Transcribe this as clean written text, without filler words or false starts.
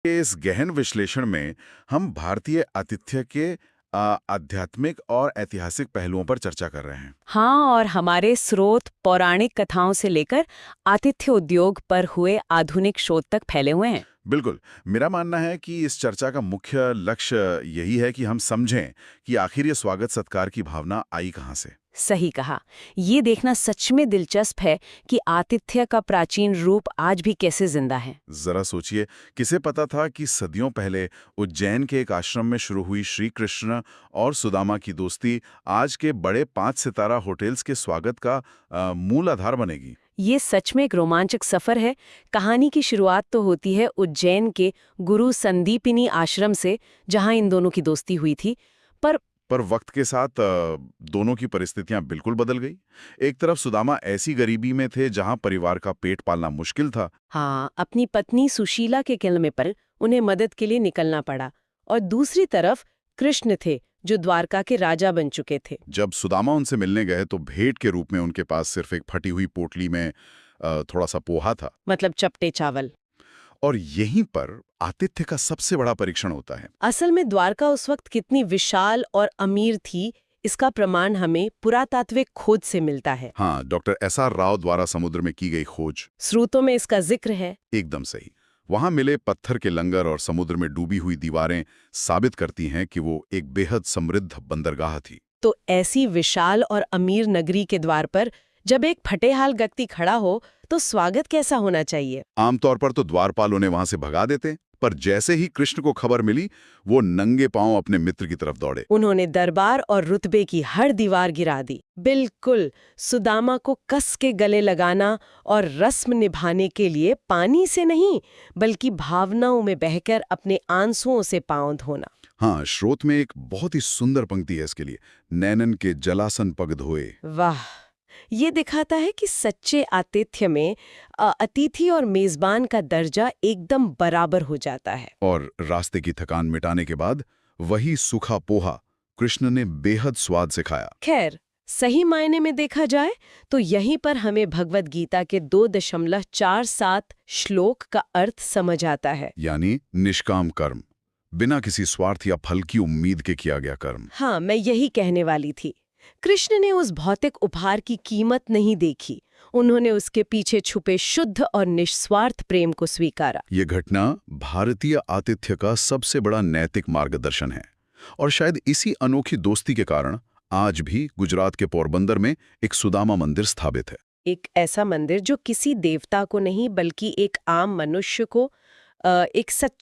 इस गहन विश्लेषण में हम भारतीय आतिथ्य के आध्यात्मिक और ऐतिहासिक पहलुओं पर चर्चा कर रहे हैं। हाँ, और हमारे स्रोत पौराणिक कथाओं से लेकर आतिथ्य उद्योग पर हुए आधुनिक शोध तक फैले हुए हैं। बिल्कुल, मेरा मानना है कि इस चर्चा का मुख्य लक्ष्य यही है कि हम समझें कि आखिर ये स्वागत सत्कार की भावना आई कहाँ से। सही कहा। ये देखना सच में दिलचस्प है कि आतिथ्य का प्राचीन रूप आज भी कैसे जिंदा है। जरा सोचिए, किसे पता था कि सदियों पहले उज्जैन के एक आश्रम में शुरू हुई श्री कृष्ण और सुदामा की दोस्ती आज के बड़े 5 सितारा होटल्स के स्वागत का मूल आधार बनेगी। ये सच में एक रोमांचक सफर है। कहानी की शुरुआत तो होती है उज्जैन के गुरु संदीपिनी आश्रम से, जहां इन दोनों की दोस्ती हुई थी। पर पर वक्त के साथ दोनों की परिस्थितियां बिल्कुल बदल गई। एक तरफ सुदामा ऐसी गरीबी में थे जहां परिवार का पेट पालना मुश्किल था। हाँ, अपनी पत्नी सुशीला के कहने पर उन्हें मदद के लिए निकलना पड़ा। और दूसरी तरफ कृष्ण थे, जो द्वारका के राजा बन चुके थे। जब सुदामा उनसे मिलने गए तो भेंट के रूप में उनके पास सिर्फ एक फटी हुई पोटली में थोड़ा सा पोहा था। मतलब चपटे चावल। और यहीं पर आतिथ्य का सबसे बड़ा परीक्षण होता है। असल में द्वारका उस वक्त कितनी विशाल और अमीर थी, इसका प्रमाण हमें पुरातात्विक खोज से मिलता है। हाँ, डॉक्टर एस.आर. राव द्वारा समुद्र में की गई खोज। स्रोतों में इसका जिक्र है। एकदम सही। वहां मिले पत्थर के लंगर और समुद्र में डूबी हुई दीवारें साबित करती हैं कि वो एक बेहद समृद्ध बंदरगाह थी। तो ऐसी विशाल और अमीर नगरी के द्वार पर जब एक फटेहाल व्यक्ति खड़ा हो, तो स्वागत कैसा होना चाहिए? आमतौर पर तो द्वारपाल उन्हें वहां से भगा देते, पर जैसे ही कृष्ण को खबर मिली, वो नंगे पांव अपने मित्र की तरफ दौड़े। उन्होंने दरबार और रुतबे की हर दीवार गिरा दी। बिल्कुल, सुदामा को कस के गले लगाना और रस्म निभाने के लिए पानी से नहीं, बल्कि भावनाओं में बहकर अपने आंसुओं से पांव धोना। हाँ, स्रोत में एक बहुत ही सुंदर पंक्ति है इसके लिए। नैनन के जलासन पग धोए। वाह! ये दिखाता है कि सच्चे आतिथ्य में अतिथि और मेजबान का दर्जा एकदम बराबर हो जाता है। और रास्ते की थकान मिटाने के बाद वही सूखा पोहा कृष्ण ने बेहद स्वाद से खाया। खैर, सही मायने में देखा जाए तो यहीं पर हमें भगवद गीता के 2.47 श्लोक का अर्थ समझ आता है। यानी निष्काम कर्म, बिना किसी स्वार्थ या फल की उम्मीद के किया गया कर्म। हाँ, मैं यही कहने वाली थी। कृष्ण ने उस भौतिक उपहार की कीमत नहीं देखी, उन्होंने उसके पीछे छुपे शुद्ध और निस्वार्थ प्रेम को स्वीकारा। ये घटना भारतीय आतिथ्य का सबसे बड़ा नैतिक मार्गदर्शन है, और शायद इसी अनोखी दोस्ती के कारण आज भी गुजरात के पोरबंदर में एक सुदामा मंदिर स्थापित है। एक ऐसा मंदिर जो किसी देवता को नहीं, बल्कि एक आम मनुष्य को एक